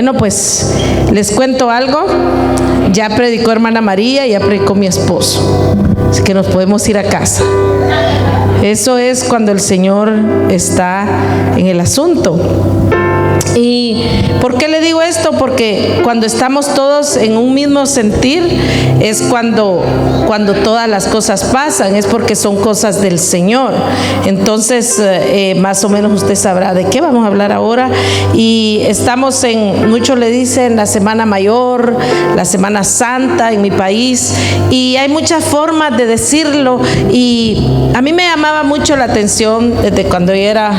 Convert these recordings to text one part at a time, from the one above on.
Bueno, pues les cuento algo. Ya predicó hermana María, ya predicó mi esposo. Así que nos podemos ir a casa. Eso es cuando el Señor está en el asunto. ¿Y por qué le digo esto? Porque cuando estamos todos en un mismo sentir es cuando todas las cosas pasan, es porque son cosas del Señor. Entonces más o menos usted sabrá de qué vamos a hablar ahora. Y estamos muchos le dicen la Semana Mayor, la Semana Santa en mi país, y hay muchas formas de decirlo. Y a mí me llamaba mucho la atención desde cuando yo era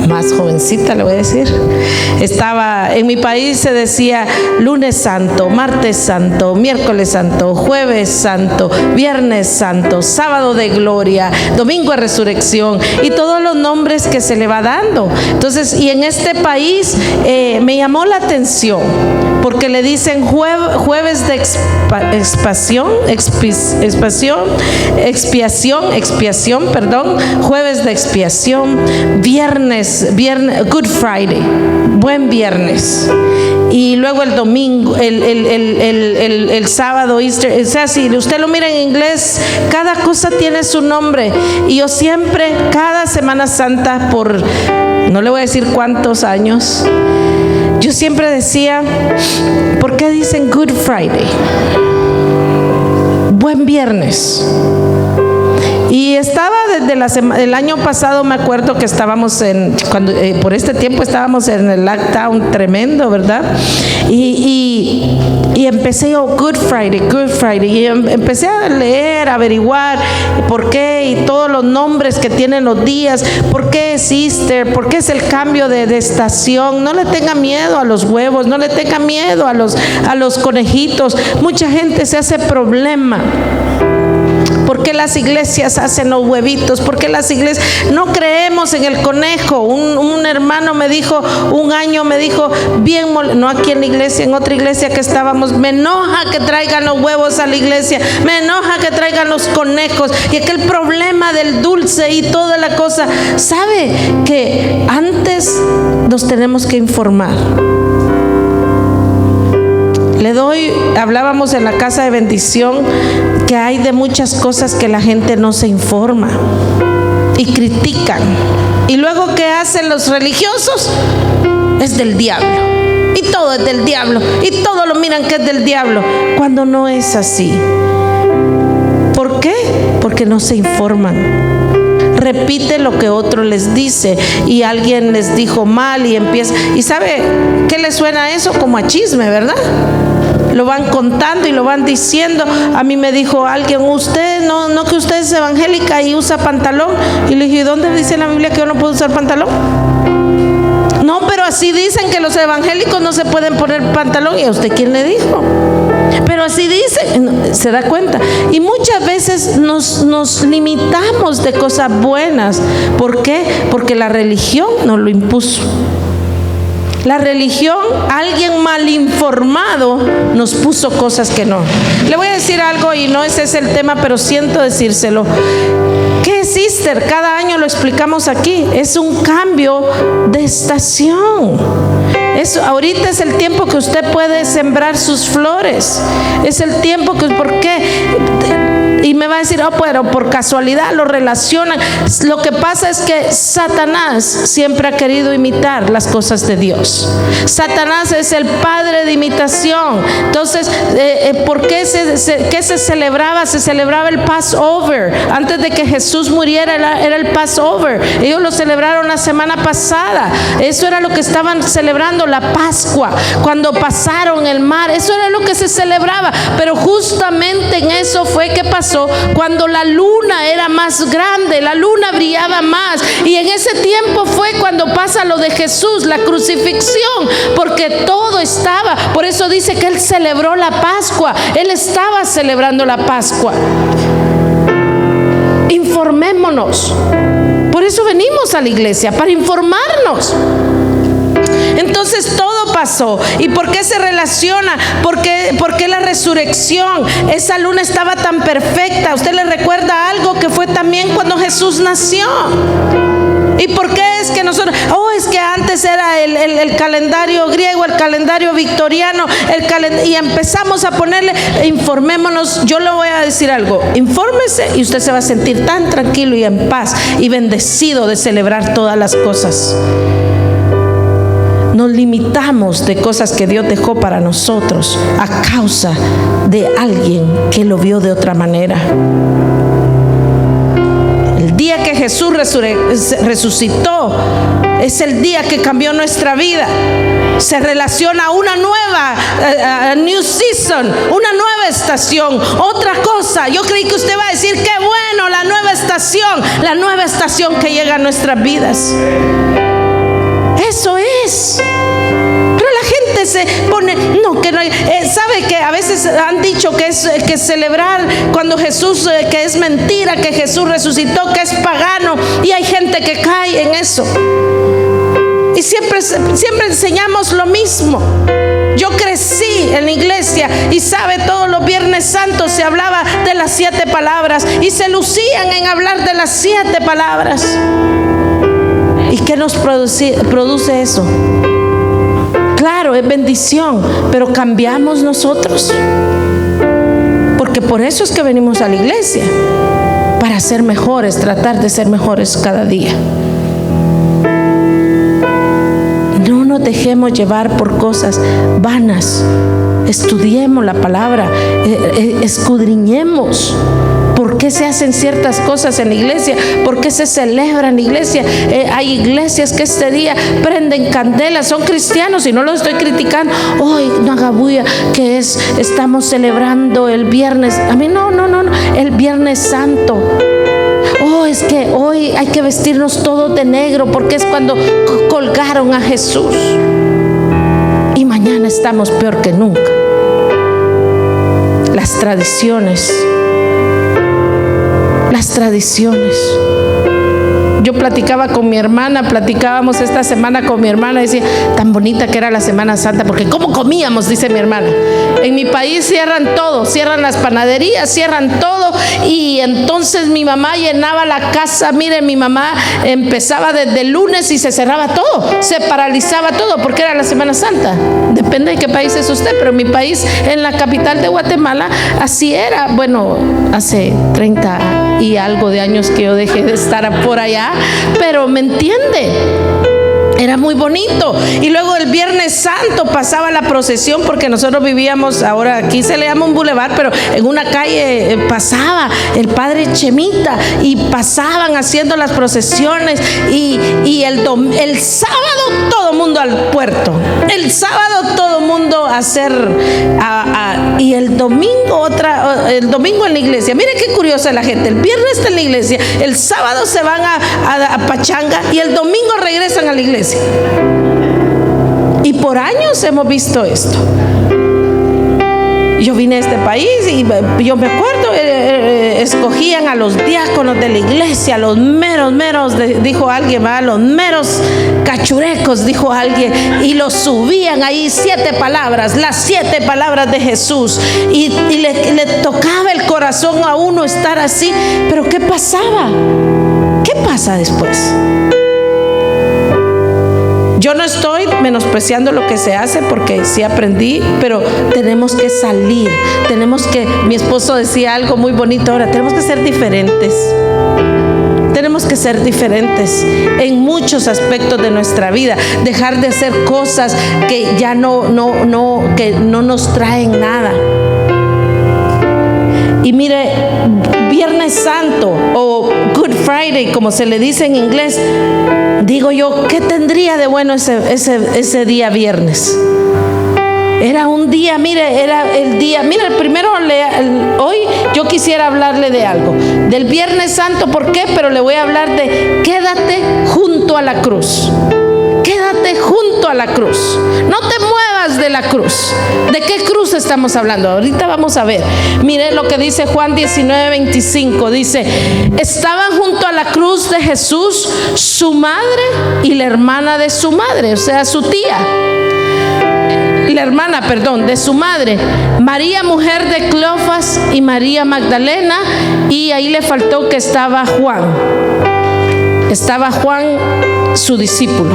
más jovencita, le voy a decir. En mi país se decía lunes santo, martes santo, miércoles santo, jueves santo, viernes santo, sábado de gloria, domingo de resurrección y todos los nombres que se le va dando. Entonces, y en este país me llamó la atención porque le dicen jueves de expiación, jueves de expiación, viernes, Good Friday, buen viernes, y luego el domingo, el sábado, Easter. O sea, si usted lo mira en inglés, cada cosa tiene su nombre. Y yo siempre, cada Semana Santa, no le voy a decir cuántos años, yo siempre decía, ¿por qué dicen Good Friday? Buen viernes. Y estaba desde el año pasado, me acuerdo que estábamos por este tiempo estábamos en el lockdown tremendo, ¿verdad? Y empecé yo, Good Friday, y empecé a leer, a averiguar por qué y todos los nombres que tienen los días, por qué es Easter, por qué es el cambio de estación. No le tenga miedo a los huevos, no le tenga miedo a los conejitos. Mucha gente se hace problema. ¿Por qué las iglesias hacen los huevitos? ¿Por qué las iglesias no creemos en el conejo? Un hermano me dijo, un año me dijo, no aquí en la iglesia, en otra iglesia que estábamos, me enoja que traigan los huevos a la iglesia, me enoja que traigan los conejos, y aquel problema del dulce y toda la cosa. ¿Sabe que antes nos tenemos que informar? Hablábamos en la casa de bendición que hay de muchas cosas que la gente no se informa y critican. Y luego, ¿qué hacen los religiosos? Es del diablo. Y todo es del diablo. Y todo lo miran que es del diablo. Cuando no es así. ¿Por qué? Porque no se informan. Repite lo que otro les dice y alguien les dijo mal y empieza. ¿Y sabe qué le suena a eso? Como a chisme, ¿verdad? Lo van contando y lo van diciendo. A mí me dijo alguien, usted no que usted es evangélica y usa pantalón. Y le dije, ¿dónde dice en la Biblia que yo no puedo usar pantalón? No, pero así dicen que los evangélicos no se pueden poner pantalón. ¿Y a usted quién le dijo? Pero así dicen, se da cuenta. Y muchas veces nos limitamos de cosas buenas. ¿Por qué? Porque la religión nos lo impuso. La religión, alguien mal informado nos puso cosas que no. Le voy a decir algo y no ese es el tema, pero siento decírselo. ¿Qué es Easter? Cada año lo explicamos aquí. Es un cambio de estación. Ahorita es el tiempo que usted puede sembrar sus flores. Es el tiempo que, ¿por qué? Y me va a decir, pero por casualidad lo relacionan. Lo que pasa es que Satanás siempre ha querido imitar las cosas de Dios. Satanás es el padre de imitación. Entonces, ¿por qué qué se celebraba? Se celebraba el Passover. Antes de que Jesús muriera era el Passover. Ellos lo celebraron la semana pasada. Eso era lo que estaban celebrando, la Pascua. Cuando pasaron el mar, eso era lo que se celebraba. Pero justamente en eso fue que pasó cuando la luna era más grande, la luna brillaba más, y en ese tiempo fue cuando pasa lo de Jesús, la crucifixión, porque todo estaba, por eso dice que él celebró la Pascua, él estaba celebrando la Pascua. Informémonos, por eso venimos a la iglesia, para informarnos. Entonces todo pasó. ¿Y por qué se relaciona? ¿Por qué la resurrección? Esa luna estaba tan perfecta. ¿Usted le recuerda algo que fue también cuando Jesús nació? ¿Y por qué es que nosotros, es que antes era el calendario griego, el calendario victoriano, y empezamos a ponerle, informémonos. Yo le voy a decir algo, infórmese y usted se va a sentir tan tranquilo y en paz y bendecido de celebrar todas las cosas. Nos limitamos de cosas que Dios dejó para nosotros a causa de alguien que lo vio de otra manera. El día que Jesús resucitó es el día que cambió nuestra vida. Se relaciona a una nueva new season, una nueva estación, otra cosa. Yo creí que usted va a decir, qué bueno, la nueva estación que llega a nuestras vidas. Eso es. Pero la gente se pone, sabe que a veces han dicho que celebrar cuando Jesús, que es mentira, que Jesús resucitó, que es pagano, y hay gente que cae en eso. Y siempre enseñamos lo mismo. Yo crecí en la iglesia y sabe, todos los Viernes Santos se hablaba de las 7 palabras y se lucían en hablar de las 7 palabras. ¿Y qué nos produce eso? Claro, es bendición, pero cambiamos nosotros. Porque por eso es que venimos a la iglesia, para ser mejores, tratar de ser mejores cada día. No nos dejemos llevar por cosas vanas. Estudiemos la palabra, escudriñemos. ¿Por qué se hacen ciertas cosas en la iglesia? ¿Por qué se celebra en la iglesia? Hay iglesias que este día prenden candelas, son cristianos y no los estoy criticando. Hoy no haga bulla, que estamos celebrando el viernes. A mí no, el Viernes Santo. Es que hoy hay que vestirnos todos de negro porque es cuando colgaron a Jesús. Y mañana estamos peor que nunca. Las tradiciones. Yo platicábamos esta semana con mi hermana, decía, tan bonita que era la Semana Santa, porque ¿cómo comíamos? Dice mi hermana. En mi país cierran todo, cierran las panaderías, cierran todo, y entonces mi mamá llenaba la casa. Mire, mi mamá empezaba desde el lunes y se cerraba todo, se paralizaba todo, porque era la Semana Santa. Depende de qué país es usted, pero en mi país, en la capital de Guatemala, así era. Bueno, hace 30 y algo de años que yo dejé de estar por allá, pero me entiende, era muy bonito. Y luego el Viernes Santo pasaba la procesión, porque nosotros vivíamos, ahora aquí se le llama un bulevar, pero en una calle pasaba el padre Chemita y pasaban haciendo las procesiones, y el sábado todo mundo al puerto, el sábado todo mundo a hacer y el domingo en la iglesia. Mire qué curiosa la gente, el viernes está en la iglesia, el sábado se van a pachanga y el domingo regresan a la iglesia. Y por años hemos visto esto. Yo vine a este país y yo me acuerdo, escogían a los diáconos de la iglesia, los meros, dijo alguien, ¿verdad? Los meros cachurecos, dijo alguien, y los subían ahí 7 palabras, las 7 palabras de Jesús, y le tocaba el corazón a uno estar así. Pero ¿qué pasaba? ¿Qué pasa después? Yo no estoy menospreciando lo que se hace, porque sí aprendí, pero tenemos que salir, mi esposo decía algo muy bonito ahora, tenemos que ser diferentes. Tenemos que ser diferentes en muchos aspectos de nuestra vida, dejar de hacer cosas que ya no nos traen nada. Y mire, Viernes Santo o Good Friday, como se le dice en inglés, digo yo, ¿qué tendría de bueno ese día viernes? Era un día, era el día, hoy yo quisiera hablarle de algo, del Viernes Santo. ¿Por qué? Pero le voy a hablar de quédate junto a la cruz. Quédate junto a la cruz. No te muevas de la cruz. ¿De qué cruz estamos hablando? Ahorita vamos a ver. Mire lo que dice Juan 19:25. Dice, estaban junto a la cruz de Jesús su madre y la hermana de su madre, o sea, su tía. La hermana, de su madre, María, mujer de Cleofas, y María Magdalena, y ahí le faltó que estaba Juan. estaba Juan, su discípulo.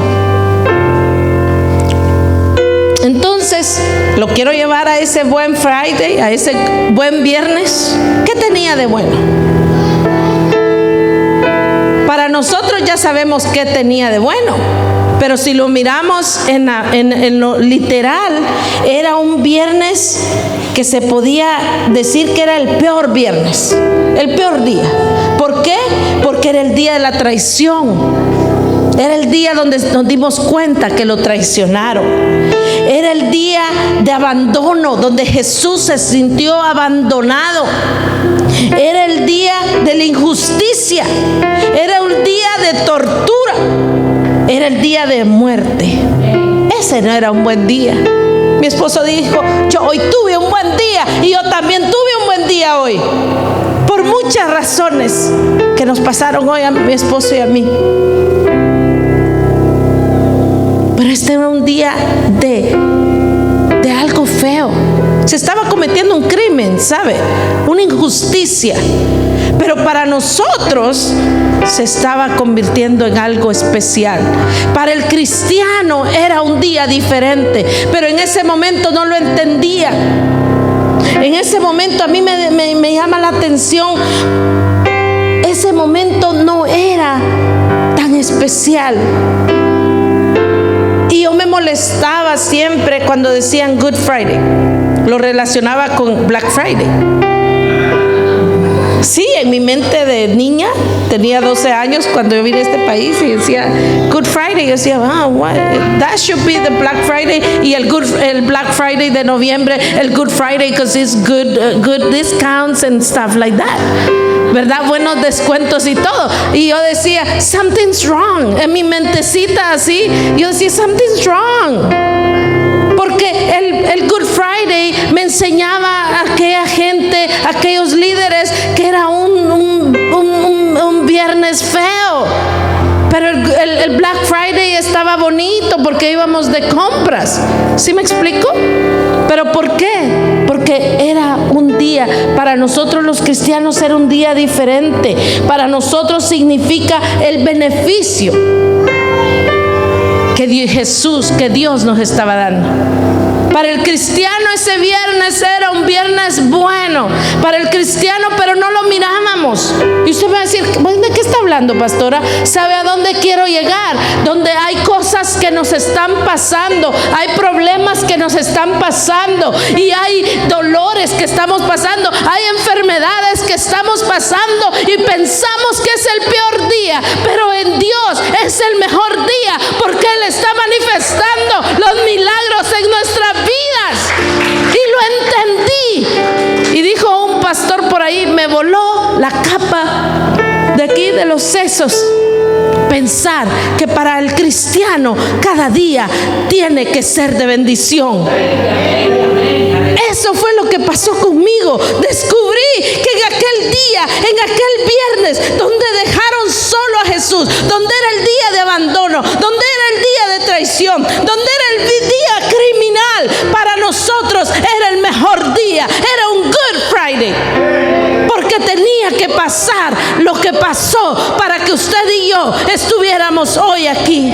Entonces, lo quiero llevar a ese buen Friday, a ese buen viernes. ¿Qué tenía de bueno? Para nosotros ya sabemos qué tenía de bueno, pero si lo miramos en lo literal, era un viernes que se podía decir que era el peor viernes, el peor día. ¿Por qué? Porque era el día de la traición. Era el día donde nos dimos cuenta que lo traicionaron. Era el día de abandono, donde Jesús se sintió abandonado. Era el día de la injusticia. Era un día de tortura. Era el día de muerte. Ese no era un buen día. Mi esposo dijo, yo hoy tuve un buen día y yo también tuve un buen día hoy. Por muchas razones que nos pasaron hoy a mi esposo y a mí. Pero este era un día de algo feo. Se estaba cometiendo un crimen, ¿sabe? Una injusticia. Pero para nosotros se estaba convirtiendo en algo especial. Para el cristiano era un día diferente, pero en ese momento no lo entendía. En ese momento a mí me llama la atención. Ese momento no era tan especial. Y yo me molestaba siempre cuando decían Good Friday. Lo relacionaba con Black Friday. Sí, en mi mente de niña, tenía 12 años cuando yo vine a este país y decía Good Friday. Yo decía, that should be the Black Friday. Y el Black Friday de noviembre, el Good Friday because it's good discounts and stuff like that, ¿verdad? Buenos descuentos y todo. Y yo decía, something's wrong. En mi mentecita así, yo decía, something's wrong. Porque el Good Friday me enseñaba a aquella gente, a aquellos líderes, que era un viernes feo. Pero el Black Friday estaba bonito porque íbamos de compras. ¿Sí me explico? ¿Pero por qué? Porque era un día, para nosotros los cristianos era un día diferente. Para nosotros significa el beneficio que Dios nos estaba dando. Para el cristiano ese viernes era un viernes bueno. Para el cristiano, pero no lo mirábamos. Y usted va a decir, ¿de qué está hablando, pastora? ¿Sabe a dónde quiero llegar? Donde hay cosas que nos están pasando, hay problemas que nos están pasando, y hay dolores que estamos pasando, hay enfermedades que estamos pasando, y pensamos que es el peor día, pero en Dios es el mejor día, porque Él está manifestando los milagros en nuestras vidas. Y lo entendí. Y dijo un pastor por ahí, me voló la capa de aquí de los sesos, pensar que para el cristiano cada día tiene que ser de bendición. Eso fue lo que pasó conmigo. Descubrí que en aquel día, en aquel viernes, donde dejaron solo a Jesús, donde era el día de abandono, donde era el día de traición, donde era el día criminal, para nosotros era el mejor día, era un Good Friday. Porque tenía que pasar lo que pasó para que usted y yo estuviéramos hoy aquí.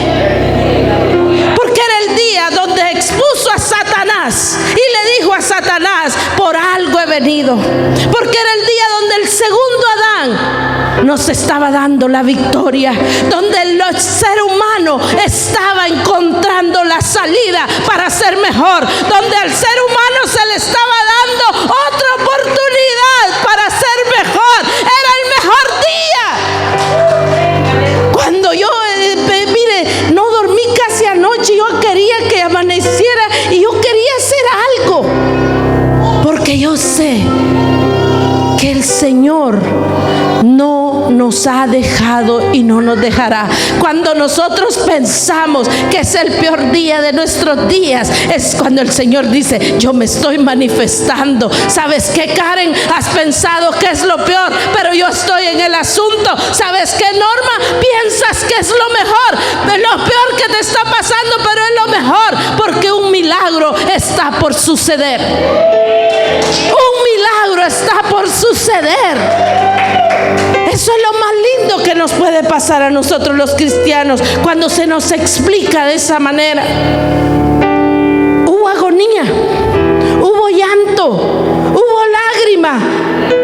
Porque era el día donde expuso a Satanás y le dijo a Satanás, por algo he venido. Porque era el día donde el segundo Adán nos estaba dando la victoria, donde el ser humano estaba encontrando la salida para ser mejor, donde al ser humano se le estaba dando otra oportunidad para ser mejor. Era el mejor día. Cuando yo, mire, no dormí casi anoche, yo quería que amaneciera y yo quería hacer algo, porque yo sé que el Señor no nos ha dejado y no nos dejará. Cuando nosotros pensamos que es el peor día de nuestros días, es cuando el Señor dice, yo me estoy manifestando. ¿Sabes qué, Karen? Has pensado que es lo peor, pero yo estoy en el asunto. ¿Sabes qué, Norma? Piensas que es lo mejor, lo peor que te está pasando, pero es lo mejor, porque un milagro está por suceder. Un milagro está por suceder. Eso es lo más lindo que nos puede pasar a nosotros los cristianos cuando se nos explica de esa manera. Hubo agonía, hubo llanto, hubo lágrima,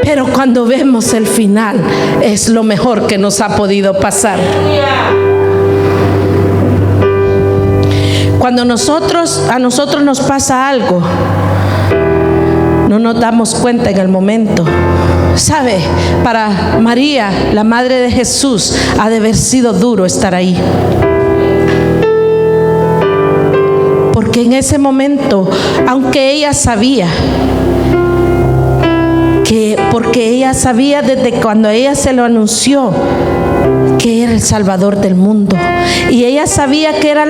pero cuando vemos el final es lo mejor que nos ha podido pasar. Cuando a nosotros nos pasa algo, no nos damos cuenta en el momento. ¿Sabe? Para María, la madre de Jesús, ha de haber sido duro estar ahí. Porque en ese momento, aunque ella sabía porque ella sabía desde cuando ella se lo anunció que era el Salvador del mundo, y ella sabía que era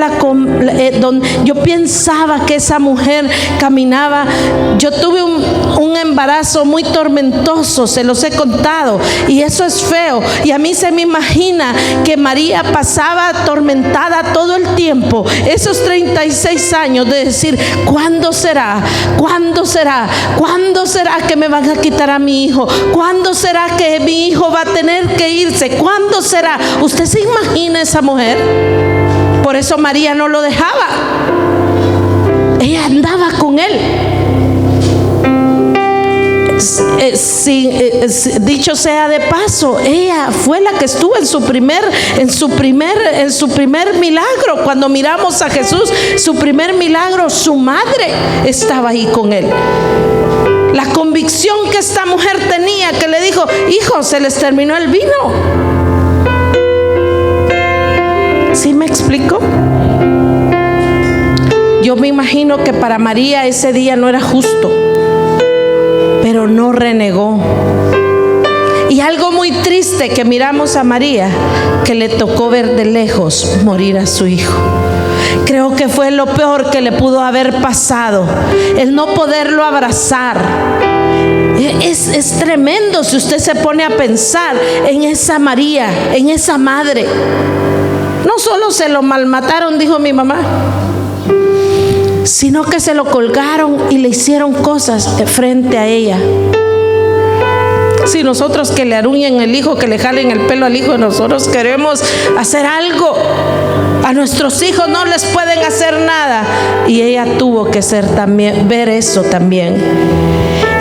yo pensaba que esa mujer caminaba. Yo tuve un embarazo muy tormentoso, se los he contado, y eso es feo, y a mí se me imagina que María pasaba atormentada todo el tiempo, esos 36 años de decir: ¿cuándo será? ¿Cuándo será? ¿Cuándo será que me van a quitar a mi hijo? ¿Cuándo será que mi hijo va a tener que irse? ¿Cuándo será? ¿Usted se imagina esa mujer? Por eso María no lo dejaba. Ella andaba con él. Dicho sea de paso, ella fue la que estuvo en su primer milagro. Cuando miramos a Jesús, su primer milagro, su madre estaba ahí con él. La convicción que esta mujer tenía, que le dijo: hijo, se les terminó el vino. ¿Sí me explico? Yo me imagino que para María ese día no era justo, pero no renegó. Y algo muy triste que miramos a María, que le tocó ver de lejos morir a su hijo. Creo que fue lo peor que le pudo haber pasado, el no poderlo abrazar. Es tremendo si usted se pone a pensar en esa María, en esa madre. No solo se lo malmataron, dijo mi mamá, sino que se lo colgaron y le hicieron cosas frente a ella. Si nosotros que le aruñen el hijo, que le jalen el pelo al hijo, nosotros queremos hacer algo, a nuestros hijos no les pueden hacer nada, y ella tuvo que ver eso también.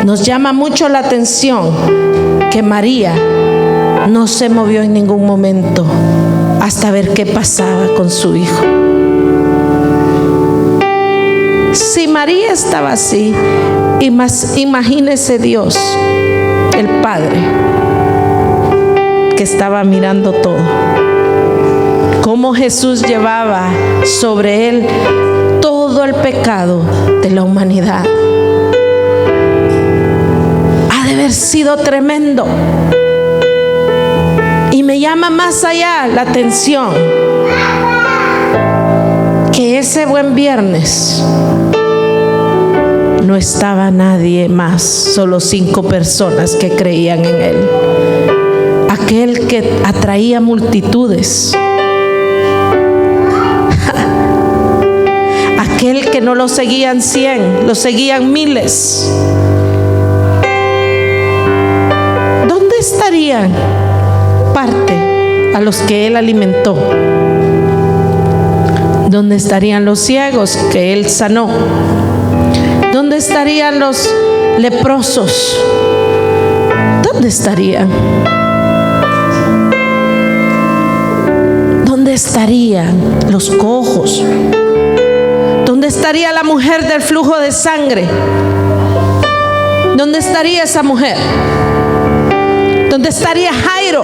Nos llama mucho la atención que María no se movió en ningún momento hasta ver qué pasaba con su hijo. Si María estaba así, imagínese Dios, el Padre, que estaba mirando todo. Cómo Jesús llevaba sobre él todo el pecado de la humanidad. Ha de haber sido tremendo. Y me llama más allá la atención que ese buen viernes no estaba nadie más, solo 5 personas que creían en él. Aquel que atraía multitudes, aquel que no lo seguían 100, lo seguían miles. ¿Dónde estarían parte a los que él alimentó? ¿Dónde estarían los ciegos que él sanó? ¿Dónde estarían los leprosos? ¿Dónde estarían? ¿Dónde estarían los cojos? ¿Dónde estaría la mujer del flujo de sangre? ¿Dónde estaría esa mujer? ¿Dónde estaría Jairo?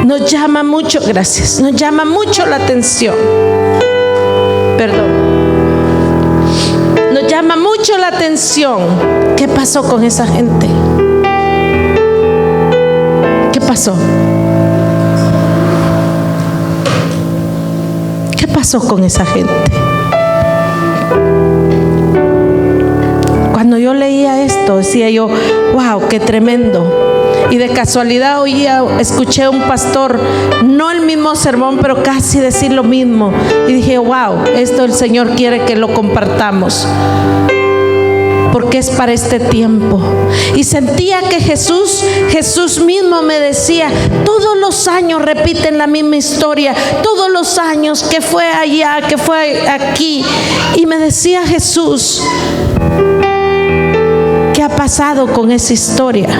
Nos llama mucho, gracias, nos llama mucho la atención. Perdón. Nos llama mucho la atención. ¿Qué pasó con esa gente? ¿Qué pasó? ¿Qué pasó con esa gente? Cuando yo leía esto, decía yo: wow, qué tremendo. Y de casualidad escuché a un pastor, no el mismo sermón, pero casi decir lo mismo. Y dije: wow, esto el Señor quiere que lo compartamos. porque es para este tiempo. Y sentía que Jesús mismo me decía, todos los años repiten la misma historia, todos los años, que fue allá, que fue aquí. Y me decía Jesús, ¿qué ha pasado con esa historia?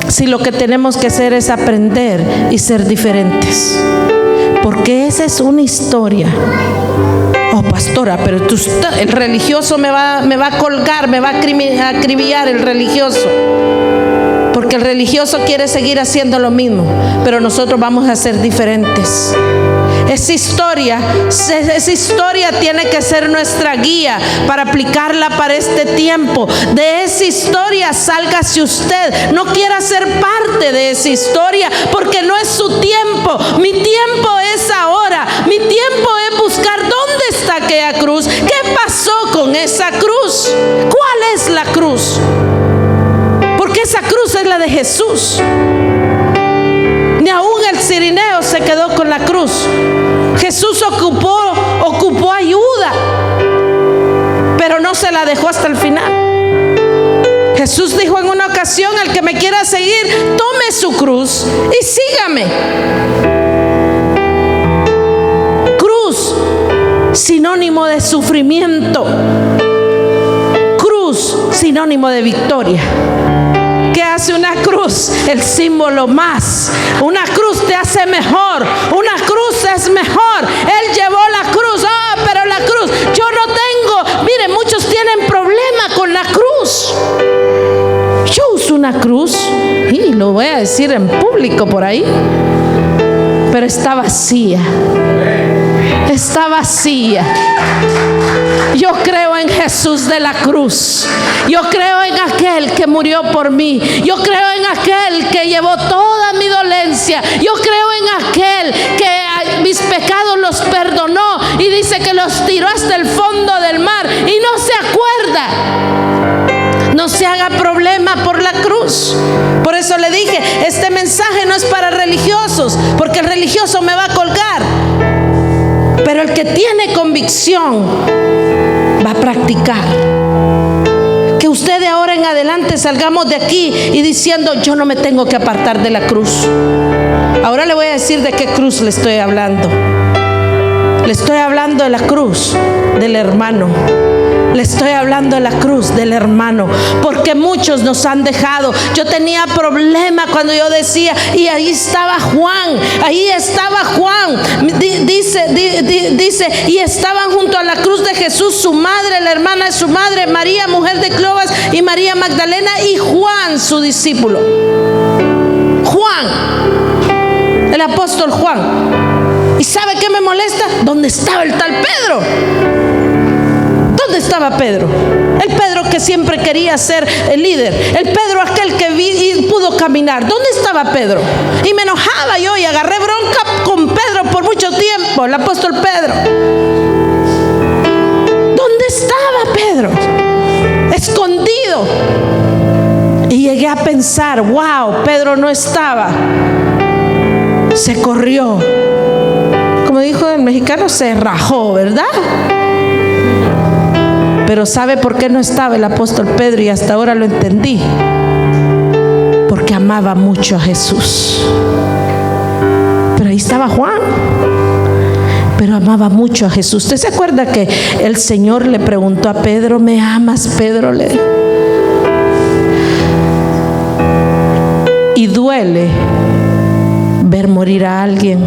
Si lo que tenemos que hacer es aprender y ser diferentes, porque esa es una historia. Oh, pastora, pero el religioso me va a colgar, me va a acribillar el religioso, porque el religioso quiere seguir haciendo lo mismo, pero nosotros vamos a ser diferentes. Esa historia tiene que ser nuestra guía para aplicarla para este tiempo. De esa historia sálgase usted. No quiera ser parte de esa historia, porque no es su tiempo. Mi tiempo es ahora. Mi tiempo es buscar dónde está aquella cruz. ¿Qué pasó con esa cruz? ¿Cuál es la cruz? Porque esa cruz es la de Jesús. Ni aún el cirineo se quedó con la cruz. Jesús ocupó ayuda, pero no se la dejó hasta el final. Jesús dijo en una ocasión, al que me quiera seguir, tome su cruz y sígame. Cruz, sinónimo de sufrimiento. Cruz, sinónimo de victoria. ¿Qué hace una cruz? El símbolo más. Una cruz te hace mejor. Una cruz es mejor. Él llevó la cruz. Pero la cruz, yo no tengo. Mire, muchos tienen problema con la cruz. Yo uso una cruz y lo voy a decir en público por ahí, pero está vacía. Está vacía. Yo creo en Jesús de la cruz. Yo creo en aquel que murió por mí. Yo creo en aquel que llevó toda mi dolencia. Yo creo en aquel que mis pecados los perdonó y dice que los tiró hasta el fondo del mar y no se acuerda. No se haga problema por la cruz. Por eso le dije, este mensaje no es para religiosos, porque el religioso me va a colgar. Pero el que tiene convicción va a practicar. Que usted de ahora en adelante salgamos de aquí y diciendo, yo no me tengo que apartar de la cruz. Ahora le voy a decir de qué cruz le estoy hablando. Le estoy hablando de la cruz del hermano. Le estoy hablando de la cruz del hermano, porque muchos nos han dejado. Yo tenía problema cuando yo decía, y ahí estaba Juan, dice, y estaban junto a la cruz de Jesús su madre, la hermana de su madre, María, mujer de Clopas, y María Magdalena, y Juan, su discípulo. Juan, el apóstol Juan. ¿Y sabe qué me molesta? ¿Dónde estaba el tal Pedro? ¿Dónde estaba Pedro? El Pedro que siempre quería ser el líder. El Pedro aquel que vi y pudo caminar. ¿Dónde estaba Pedro? Y me enojaba yo y agarré bronca con Pedro por mucho tiempo, el apóstol Pedro. ¿Dónde estaba Pedro? Escondido. Y llegué a pensar, wow, Pedro no estaba. Se corrió. Como dijo el mexicano, se rajó, ¿verdad? Pero ¿sabe por qué no estaba el apóstol Pedro? Y hasta ahora lo entendí. Porque amaba mucho a Jesús. Pero ahí estaba Juan. Pero amaba mucho a Jesús. ¿Usted se acuerda que el Señor le preguntó a Pedro, ¿me amas, Pedro? Le dijo. Y duele ver morir a alguien.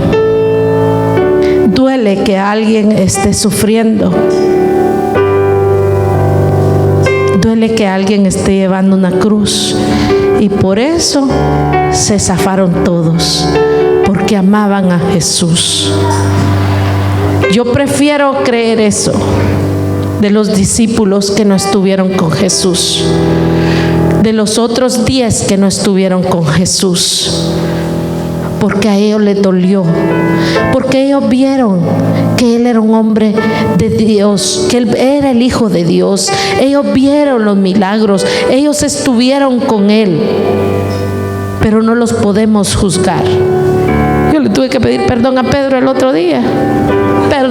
Duele que alguien esté sufriendo. Duele que alguien esté llevando una cruz. Y por eso se zafaron todos, porque amaban a Jesús. Yo prefiero creer eso de los discípulos que no estuvieron con Jesús, de los otros 10 que no estuvieron con Jesús, porque a ellos les dolió, porque ellos vieron que Él era un hombre de Dios, que Él era el Hijo de Dios. Ellos vieron los milagros, ellos estuvieron con Él, pero no los podemos juzgar. Yo le tuve que pedir perdón a Pedro el otro día.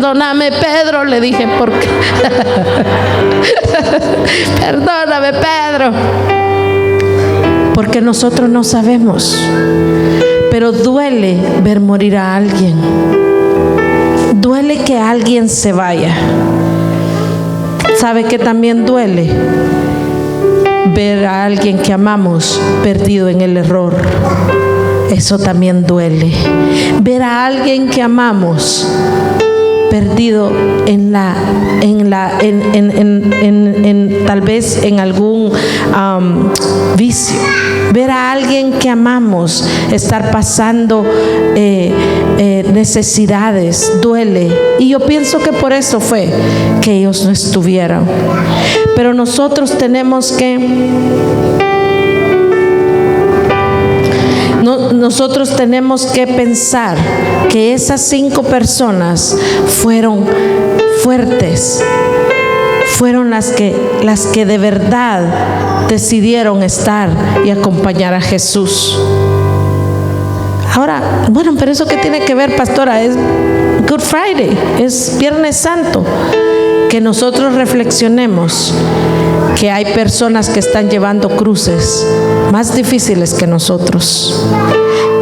Perdóname, Pedro, le dije, porque perdóname, Pedro, porque nosotros no sabemos. Pero duele ver morir a alguien. Duele que alguien se vaya. ¿Sabe qué también duele? Ver a alguien que amamos perdido en el error. Eso también duele. Ver a alguien que amamos perdido tal vez en algún vicio. Ver a alguien que amamos estar pasando necesidades duele. Y yo pienso que por eso fue que ellos no estuvieron. Pero nosotros tenemos que pensar que esas 5 personas fueron fuertes, fueron las que de verdad decidieron estar y acompañar a Jesús. Ahora, bueno, pero eso ¿qué tiene que ver, pastora? Es Good Friday, es Viernes Santo. Que nosotros reflexionemos que hay personas que están llevando cruces más difíciles que nosotros,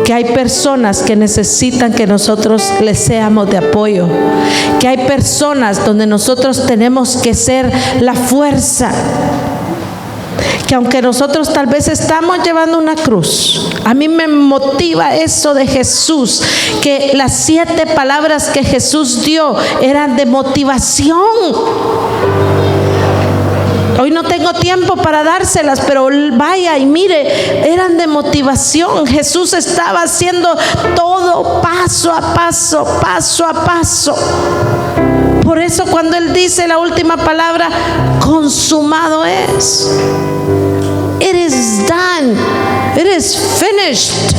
que hay personas que necesitan que nosotros les seamos de apoyo, que hay personas donde nosotros tenemos que ser la fuerza, que aunque nosotros tal vez estamos llevando una cruz, a mí me motiva eso de Jesús, que las 7 palabras que Jesús dio eran de motivación. Hoy no tengo tiempo para dárselas, pero vaya y mire, eran de motivación. Jesús estaba haciendo todo paso a paso, paso a paso. Por eso cuando Él dice la última palabra, consumado es. It is done. It is finished.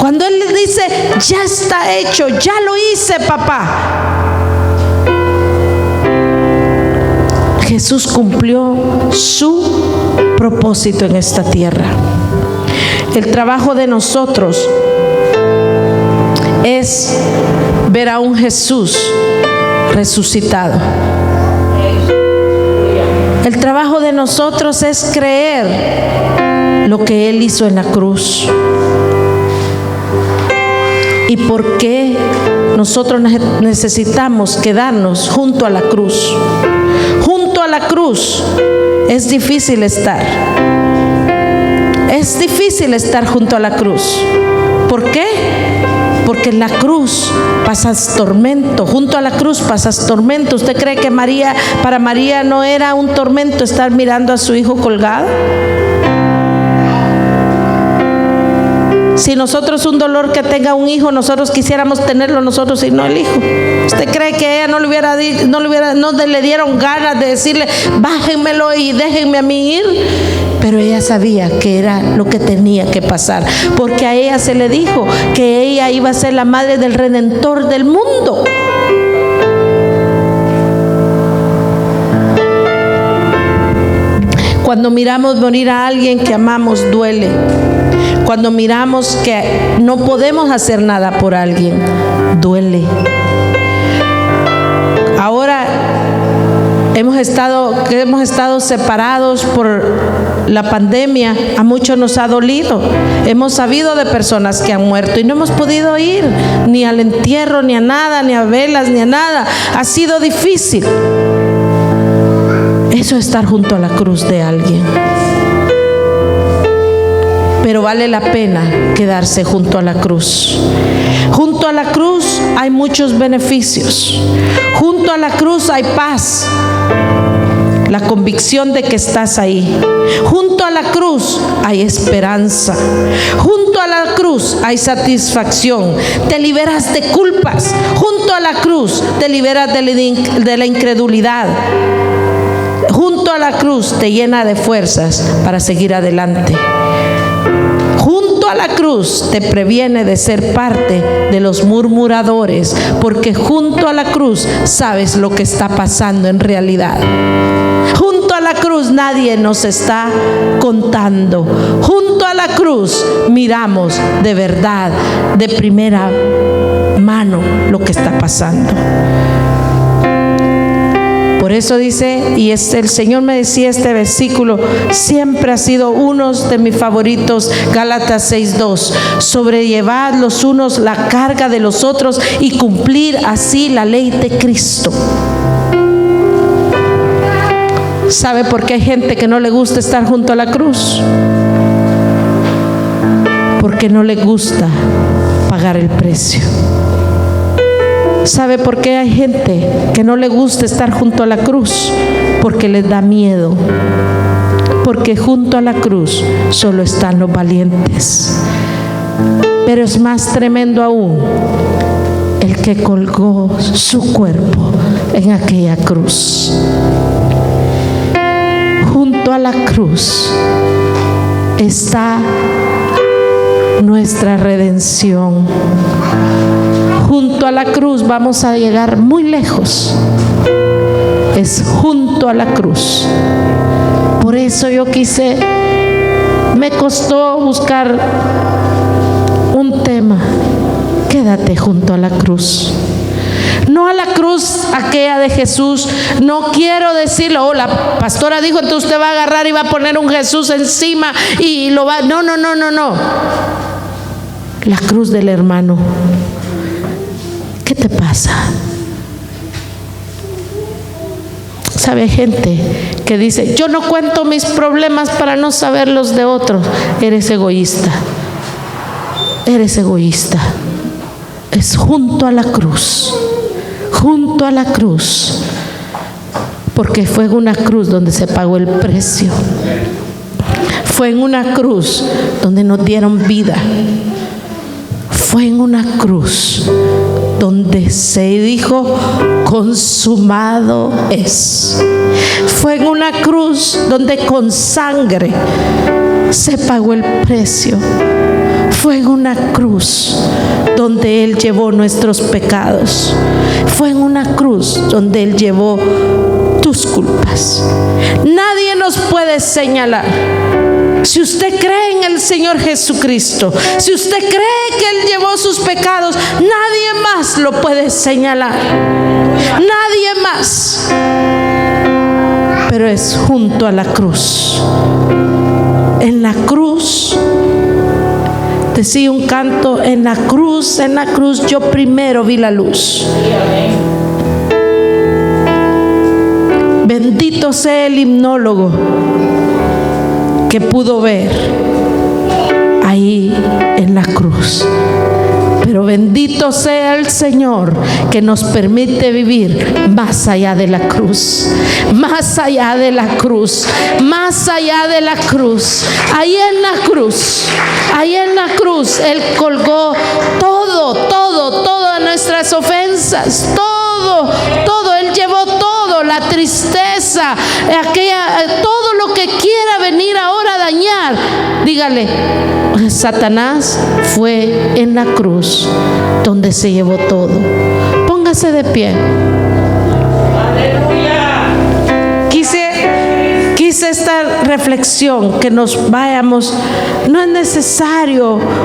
Cuando Él dice, ya está hecho, ya lo hice, papá. Jesús cumplió su propósito en esta tierra. El trabajo de nosotros es ver a un Jesús resucitado. El trabajo de nosotros es creer lo que Él hizo en la cruz. ¿Y por qué nosotros necesitamos quedarnos junto a la cruz? Junto a la cruz es difícil estar. Es difícil estar junto a la cruz. ¿Por qué? Porque en la cruz pasas tormento. Junto a la cruz pasas tormento. ¿Usted cree que para María no era un tormento estar mirando a su hijo colgado? Si nosotros un dolor que tenga un hijo, nosotros quisiéramos tenerlo nosotros y no el hijo. ¿Usted cree que ella no le dieron ganas de decirle, bájenmelo y déjenme a mí ir? Pero ella sabía que era lo que tenía que pasar, porque a ella se le dijo que ella iba a ser la madre del Redentor del mundo. Cuando miramos morir a alguien que amamos, duele. Cuando miramos que no podemos hacer nada por alguien, duele. Ahora hemos estado separados por la pandemia, a muchos nos ha dolido. Hemos sabido de personas que han muerto y no hemos podido ir ni al entierro, ni a nada, ni a velas, ni a nada. Ha sido difícil. Eso es estar junto a la cruz de alguien. Pero vale la pena quedarse junto a la cruz. Junto a la cruz hay muchos beneficios. Junto a la cruz hay paz, la convicción de que estás ahí. Junto a la cruz hay esperanza. Junto a la cruz hay satisfacción. Te liberas de culpas. Junto a la cruz te liberas de la incredulidad. Junto a la cruz te llena de fuerzas para seguir adelante. Junto junto a la cruz te previene de ser parte de los murmuradores, porque junto a la cruz sabes lo que está pasando en realidad. Junto a la cruz nadie nos está contando. Junto a la cruz miramos de verdad, de primera mano, lo que está pasando. Por eso dice, y el Señor me decía este versículo, siempre ha sido uno de mis favoritos, Gálatas 6:2, sobrellevad los unos la carga de los otros y cumplir así la ley de Cristo. ¿Sabe por qué hay gente que no le gusta estar junto a la cruz? Porque no le gusta pagar el precio. ¿Sabe por qué hay gente que no le gusta estar junto a la cruz? Porque les da miedo. Porque junto a la cruz solo están los valientes. Pero es más tremendo aún el que colgó su cuerpo en aquella cruz. Junto a la cruz está nuestra redención. Junto a la cruz vamos a llegar muy lejos. Es junto a la cruz. Por eso yo me costó buscar un tema. Quédate junto a la cruz. No a la cruz aquella de Jesús. No quiero decirlo, la pastora dijo, entonces usted va a agarrar y va a poner un Jesús encima y lo va. No. La cruz del hermano. ¿Qué te pasa? ¿Sabe gente que dice, yo no cuento mis problemas para no saber los de otros? Eres egoísta. Eres egoísta. Es junto a la cruz. Junto a la cruz. Porque fue en una cruz donde se pagó el precio. Fue en una cruz donde nos dieron vida. Fue en una cruz donde se dijo, consumado es. Fue en una cruz donde con sangre se pagó el precio. Fue en una cruz donde Él llevó nuestros pecados. Fue en una cruz donde Él llevó tus culpas. Nadie nos puede señalar. Si usted cree en el Señor Jesucristo, si usted cree que Él llevó sus pecados, nadie más lo puede señalar. Nadie más. Pero es junto a la cruz. En la cruz, decía un canto, en la cruz yo primero vi la luz. Bendito sea el himnólogo que pudo ver ahí en la cruz. Pero bendito sea el Señor que nos permite vivir más allá de la cruz. Más allá de la cruz. Más allá de la cruz. Ahí en la cruz. Ahí en la cruz Él colgó todas nuestras ofensas. Todo. Él llevó todo. La tristeza. Todo lo que quiera venir ahora a dañar. Dígale, Satanás fue en la cruz donde se llevó todo. Póngase de pie. Quise esta reflexión, que nos vayamos. No es necesario